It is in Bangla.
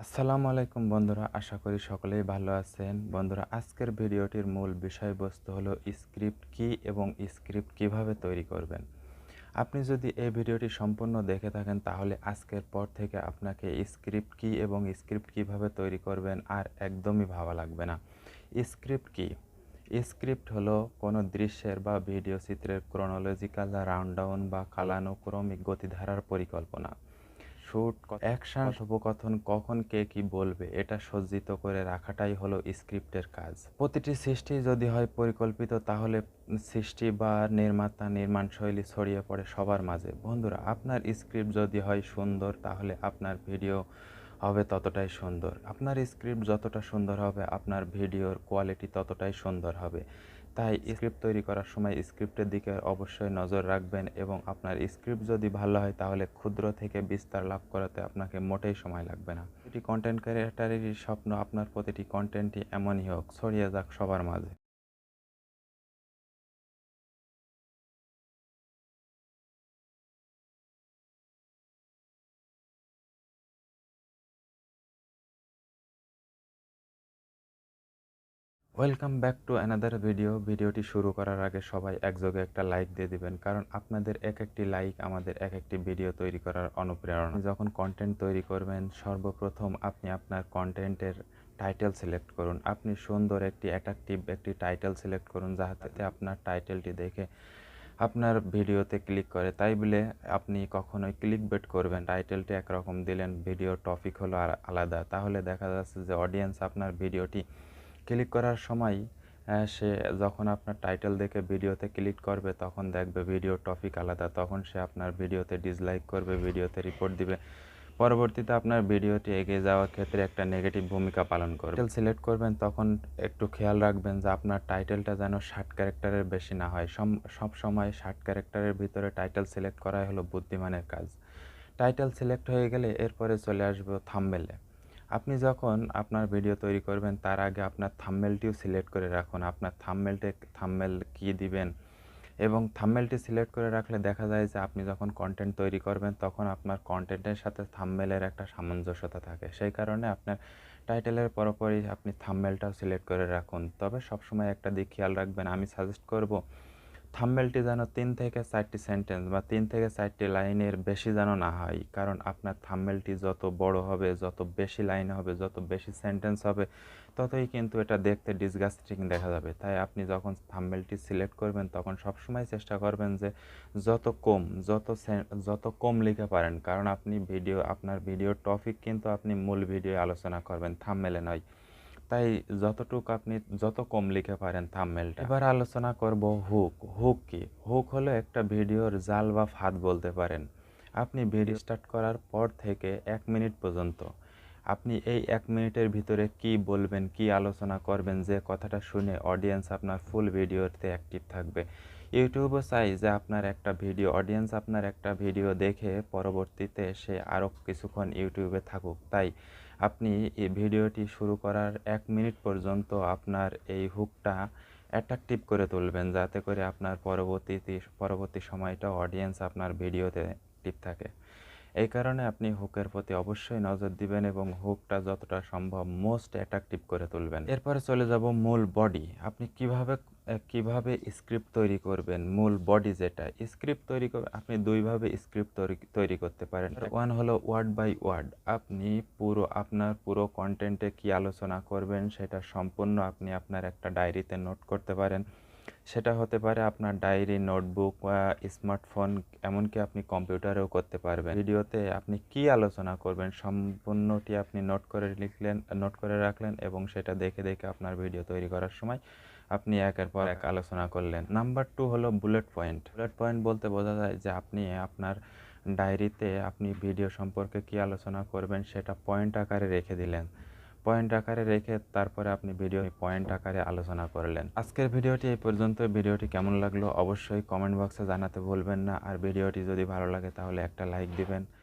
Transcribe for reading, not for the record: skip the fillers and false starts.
আসসালামু আলাইকুম বন্ধুরা, আশা করি সকলেই ভালো আছেন। বন্ধুরা, আজকের ভিডিওটির মূল বিষয়বস্তু হলো স্ক্রিপ্ট কী এবং স্ক্রিপ্ট কিভাবে তৈরি করবেন। আপনি যদি এই ভিডিওটি সম্পূর্ণ দেখে থাকেন তাহলে আজকের পর থেকে আপনাকে স্ক্রিপ্ট কী এবং স্ক্রিপ্ট কিভাবে তৈরি করবেন আর একদমই ভাবা লাগবে না। স্ক্রিপ্ট কী? স্ক্রিপ্ট হলো কোনো দৃশ্যের বা ভিডিও চিত্রের ক্রোনোলজিক্যাল রাউন্ডডাউন বা কালানুক্রমিক গতিধারার পরিকল্পনা। শুট, অ্যাকশন, কথোপকথন, কখন কে কী বলবে এটা সজ্জিত করে রাখাটাই হলো স্ক্রিপ্টের কাজ। প্রতিটি সৃষ্টি যদি হয় পরিকল্পিত তাহলে সৃষ্টি বা নির্মাতা নির্মাণশৈলী ছড়িয়ে পড়ে সবার মাঝে। বন্ধুরা, আপনার স্ক্রিপ্ট যদি হয় সুন্দর তাহলে আপনার ভিডিও হবে ততটাই সুন্দর। আপনার স্ক্রিপ্ট যতটা সুন্দর হবে আপনার ভিডিওর কোয়ালিটি ততটাই সুন্দর হবে। তাই স্ক্রিপ্ট তৈরি করার সময় স্ক্রিপ্টের দিকে অবশ্যই নজর রাখবেন এবং আপনার স্ক্রিপ্ট যদি ভালো হয় তাহলে ক্ষুদ্র থেকে বিস্তার লাভ করাতে আপনাকে মোটেই সময় লাগবে না। প্রতিটি কন্টেন্ট ক্রিয়েটরেরই স্বপ্ন আপনার প্রতিটি কন্টেন্টই এমনই হোক, ছড়িয়ে যাক সবার মাঝে। ওয়েলকাম ব্যাক টু অ্যানাদার ভিডিওটি শুরু করার আগে সবাই একযোগে একটা লাইক দিয়ে দিবেন, কারণ আপনাদের এক একটি লাইক আমাদের এক একটি ভিডিও তৈরি করার অনুপ্রেরণা। যখন কন্টেন্ট তৈরি করবেন সর্বপ্রথম আপনি আপনার কন্টেন্টের টাইটেল সিলেক্ট করুন। আপনি সুন্দর একটি অ্যাট্রাকটিভ একটি টাইটেল সিলেক্ট করুন যাতে আপনার টাইটেলটি দেখে আপনার ভিডিওতে ক্লিক করে। তাই বলে আপনি কখনোই ক্লিকবেট করবেন টাইটেলটি একরকম দিলেন, ভিডিও টপিক হলো আর আলাদা, তাহলে দেখা যাচ্ছে যে অডিয়েন্স আপনার ভিডিওটি ক্লিক করার সময় সে যখন আপনার টাইটেল দেখে ভিডিওতে ক্লিক করবে তখন দেখবে ভিডিও টপিক আলাদা, তখন সে আপনার ভিডিওতে ডিসলাইক করবে, ভিডিওতে রিপোর্ট দিবে। পরবর্তীতে আপনার ভিডিওটি এগিয়ে যাওয়ার ক্ষেত্রে একটা নেগেটিভ ভূমিকা পালন করবে। টাইটেল সিলেক্ট করবেন তখন একটু খেয়াল রাখবেন যে আপনার টাইটেলটা যেন 60 ক্যারেক্টারের বেশি না হয়। সব সময় 60 ক্যারেক্টারের ভিতরে টাইটেল সিলেক্ট করাই হলো বুদ্ধিমানের কাজ। টাইটেল সিলেক্ট হয়ে গেলে এরপরে চলে আসবে থাম্বনেলে। আপনি যখন আপনার ভিডিও তৈরি করবেন তার আগে আপনার থাম্বনেলটিও সিলেক্ট করে রাখুন। আপনার থাম্বনেল কী দিবেন এবং থাম্বনেলটি সিলেক্ট করে রাখলে দেখা যায় যে আপনি যখন কন্টেন্ট তৈরি করবেন তখন আপনার কন্টেন্টের সাথে থাম্বনেলের একটা সামঞ্জস্যতা থাকে। সেই কারণে আপনার টাইটেলের পরপরই আপনি থাম্বনেলটাও সিলেক্ট করে রাখুন। তবে সবসময় একটা দিক খেয়াল রাখবেন, আমি সাজেস্ট করব থাম্বনেলটি যেন ৩ থেকে ৪টি সেন্টেন্স বা ৩ থেকে ৪টি লাইনের বেশি যেন না হয়। কারণ আপনার থাম্বনেলটি যত বড় হবে, যত বেশি লাইন হবে, যত বেশি সেন্টেন্স হবে, ততই কিন্তু এটা দেখতে ডিসগাস্টিং দেখা যাবে। তাই আপনি যখন থাম্বনেলটি সিলেক্ট করবেন তখন সবসময় চেষ্টা করবেন যে যত কম লিখে পারেন। কারণ আপনার ভিডিওর টপিক কিন্তু আপনি মূল ভিডিও আলোচনা করবেন, থাম্বনেলে নয়। তাই আপনি যত কম লিখে পারেন থাম্বনেলটা। এবার আলোচনা করব হুক। হুক কি? হুক হলো একটা ভিডিওর জাল বা ফাঁদ বলতে পারেন। আপনি ভিডিও স্টার্ট করার পর থেকে 1 মিনিট পর্যন্ত আপনি এই 1 মিনিটের ভিতরে কি বলবেন, কি আলোচনা করবেন, যে কথাটা শুনে অডিয়েন্স আপনার ফুল ভিডিওতে অ্যাক্টিভ থাকবে। ইউটিউবও চাই যে অডিয়েন্স আপনার একটা ভিডিও দেখে পরবর্তীতে সে আরও কিছুক্ষণ ইউটিউবে থাকুক। তাই আপনি এই ভিডিওটি শুরু করার 1 মিনিট পর্যন্ত আপনার এই হুকটা অ্যাট্রাকটিভ করে তুলবেন, যাতে করে আপনার পরবর্তী সময়টাও অডিয়েন্স আপনার ভিডিওতে অ্যাক্টিভ থাকে। এই কারণে আপনি হুকের প্রতি অবশ্যই নজর দিবেন এবং হুকটা যতটা সম্ভব মোস্ট অ্যাট্রাকটিভ করে তুলবেন। এরপরে চলে যাব মূল বডি। আপনি কিভাবে স্ক্রিপ্ট তৈরি করবেন। মূল বডি যেটা স্ক্রিপ্ট তৈরি করবেন, আপনি দুইভাবে স্ক্রিপ্ট তৈরি করতে পারেন। ওয়ান হলো ওয়ার্ড বাই ওয়ার্ড। আপনি আপনার পুরো কন্টেন্টে কি আলোচনা করবেন সেটা সম্পূর্ণ আপনি আপনার একটা ডায়েরিতে নোট করতে পারেন। সেটা হতে পারে আপনার ডায়েরি, নোটবুক বা স্মার্টফোন, এমনকি আপনি কম্পিউটারেও করতে পারবেন। ভিডিওতে আপনি কি আলোচনা করবেন সম্পূর্ণটি আপনি নোট করে রাখলেন এবং সেটা দেখে দেখে আপনার ভিডিও তৈরি করার সময় আপনি একের পর এক আলোচনা করলেন। নাম্বার 2 হলো বুলেট পয়েন্ট। বুলেট পয়েন্ট বলতে বোঝা যায় যে আপনি আপনার ডায়েরিতে আপনি ভিডিও সম্পর্কে কি আলোচনা করবেন সেটা পয়েন্ট আকারে রেখে দিলেন। পয়েন্ট আকারে রেখে তারপরে আপনি পয়েন্ট আকারে আলোচনা করলেন। আজকের ভিডিওটি এই পর্যন্ত। ভিডিওটি কেমন লাগলো অবশ্যই কমেন্ট বক্সে জানাতে ভুলবেন না। আর ভিডিওটি যদি ভালো লাগে তাহলে একটা লাইক দিবেন।